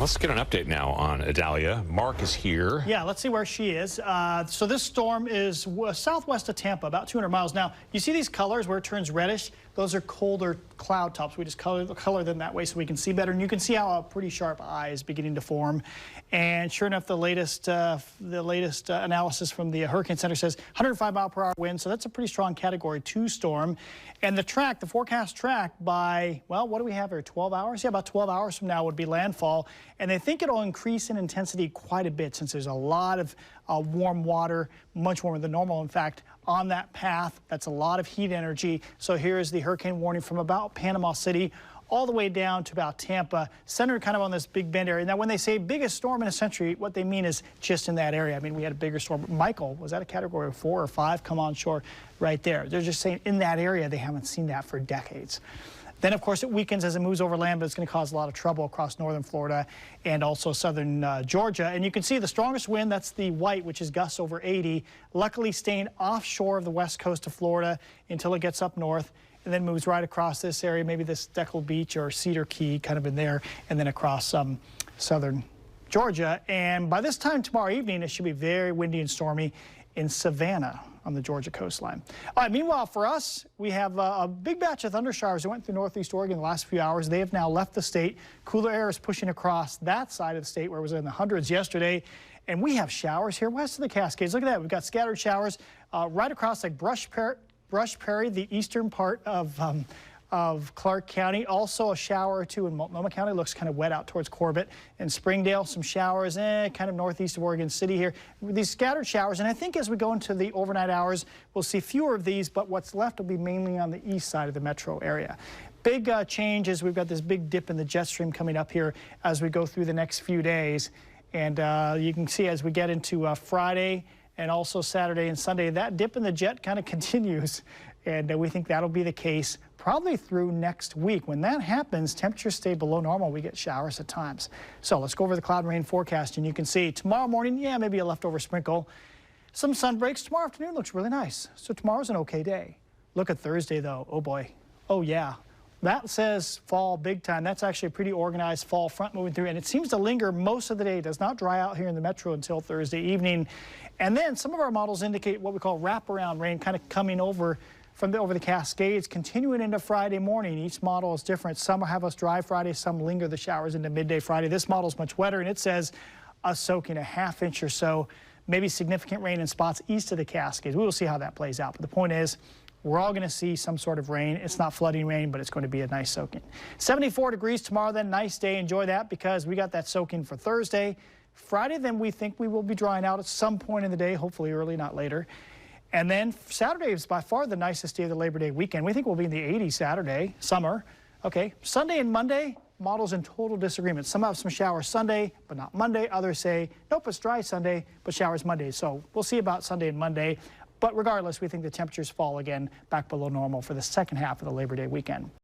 Let's get an update now on Idalia. Mark is here. Yeah, let's see where she is. So this storm is southwest of Tampa, about 200 miles. Now, you see these colors where it turns reddish? Those are colder cloud tops. We just color them that way so we can see better. And you can see how a pretty sharp eye is beginning to form. And sure enough, the latest analysis from the Hurricane Center says 105-mile-per-hour wind. So that's a pretty strong Category 2 storm. And the forecast track by, well, what do we have here, 12 hours? Yeah, about 12 hours from now would be landfall. And they think it'll increase in intensity quite a bit since there's a lot of warm water, much warmer than normal, in fact, on that path. That's a lot of heat energy. So here is the hurricane warning from about Panama City all the way down to about Tampa, centered kind of on this Big Bend area. Now, when they say biggest storm in a century, what they mean is just in that area. I mean, we had a bigger storm. Michael, was that a Category 4 or 5 come on shore right there? They're just saying in that area, they haven't seen that for decades. Then, of course, it weakens as it moves over land, but it's going to cause a lot of trouble across northern Florida and also southern Georgia. And you can see the strongest wind, that's the white, which is gusts over 80, luckily staying offshore of the west coast of Florida until it gets up north and then moves right across this area, maybe this Deckle Beach or Cedar Key kind of in there, and then across southern Georgia. And by this time tomorrow evening, it should be very windy and stormy in Savannah on the Georgia coastline. All right, meanwhile, for us, we have a big batch of thunder showers that went through northeast Oregon the last few hours. They have now left the state. Cooler air is pushing across that side of the state where it was in the hundreds yesterday. And we have showers here west of the Cascades. Look at that. We've got scattered showers right across like Brush Prairie, the eastern part of Clark County. Also a shower or two in Multnomah County. Looks kind of wet out towards Corbett and Springdale. Some showers kind of northeast of Oregon City here. These scattered showers, and I think as we go into the overnight hours, we'll see fewer of these, but what's left will be mainly on the east side of the metro area. Big change is we've got this big dip in the jet stream coming up here as we go through the next few days. And you can see as we get into Friday and also Saturday and Sunday, that dip in the jet kind of continues. And we think that'll be the case probably through next week. When that happens, temperatures stay below normal. We get showers at times. So let's go over the cloud and rain forecast, and you can see tomorrow morning, yeah, maybe a leftover sprinkle. Some sun breaks. Tomorrow afternoon looks really nice. So tomorrow's an okay day. Look at Thursday, though. Oh, boy. Oh, yeah. That says fall big time. That's actually a pretty organized fall front moving through, and it seems to linger most of the day. It does not dry out here in the metro until Thursday evening. And then some of our models indicate what we call wraparound rain kind of coming over over the Cascades, continuing into Friday morning. Each model is different. Some have us dry Friday, some linger the showers into midday Friday. This model is much wetter, and it says a soaking a ½ inch or so, maybe significant rain in spots east of the Cascades. We will see how that plays out. But the point is, we're all going to see some sort of rain. It's not flooding rain, but it's going to be a nice soaking. 74 degrees tomorrow, then nice day. Enjoy that because we got that soaking for Thursday. Friday, then we think we will be drying out at some point in the day, hopefully early, not later. And then Saturday is by far the nicest day of the Labor Day weekend. We think we'll be in the 80s Saturday, summer. Okay, Sunday and Monday, models in total disagreement. Some have some showers Sunday, but not Monday. Others say, nope, it's dry Sunday, but showers Monday. So we'll see about Sunday and Monday. But regardless, we think the temperatures fall again back below normal for the second half of the Labor Day weekend.